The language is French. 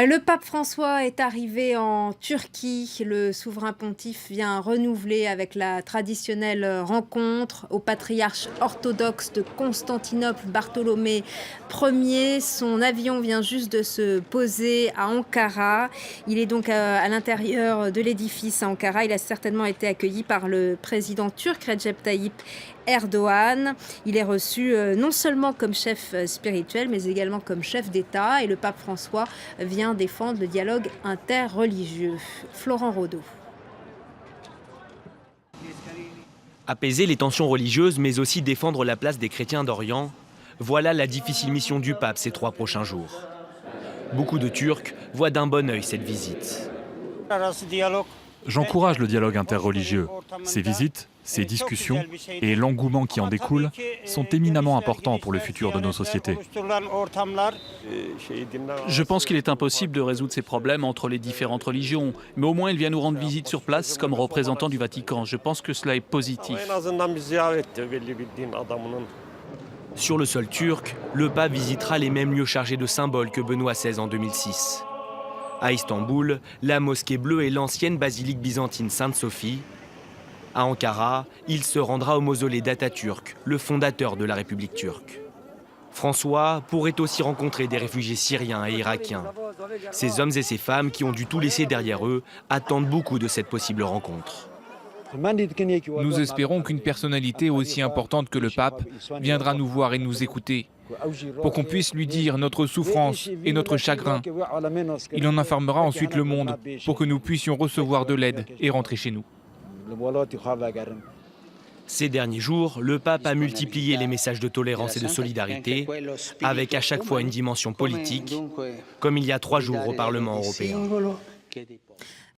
Le pape François est arrivé en Turquie. Le souverain pontife vient renouveler avec la traditionnelle rencontre au patriarche orthodoxe de Constantinople, Bartholomée Ier. Son avion vient juste de se poser à Ankara. Il est donc à l'intérieur de l'édifice à Ankara. Il a certainement été accueilli par le président turc Recep Tayyip Erdogan. Il est reçu non seulement comme chef spirituel, mais également comme chef d'État. Et le pape François vient défendre le dialogue interreligieux. Florent Rodeau. Apaiser les tensions religieuses, mais aussi défendre la place des chrétiens d'Orient, voilà la difficile mission du pape ces 3 prochains jours. Beaucoup de Turcs voient d'un bon œil cette visite. J'encourage le dialogue interreligieux. Ces visites, ces discussions et l'engouement qui en découle sont éminemment importants pour le futur de nos sociétés. Je pense qu'il est impossible de résoudre ces problèmes entre les différentes religions, mais au moins il vient nous rendre visite sur place comme représentant du Vatican. Je pense que cela est positif. Sur le sol turc, le pape visitera les mêmes lieux chargés de symboles que Benoît XVI en 2006. À Istanbul, la mosquée bleue et l'ancienne basilique byzantine Sainte-Sophie. À Ankara, il se rendra au mausolée d'Atatürk, le fondateur de la République turque. François pourrait aussi rencontrer des réfugiés syriens et irakiens. Ces hommes et ces femmes qui ont dû tout laisser derrière eux attendent beaucoup de cette possible rencontre. Nous espérons qu'une personnalité aussi importante que le pape viendra nous voir et nous écouter, pour qu'on puisse lui dire notre souffrance et notre chagrin. Il en informera ensuite le monde pour que nous puissions recevoir de l'aide et rentrer chez nous. Ces derniers jours, le pape a multiplié les messages de tolérance et de solidarité, avec à chaque fois une dimension politique, comme il y a 3 jours au Parlement européen.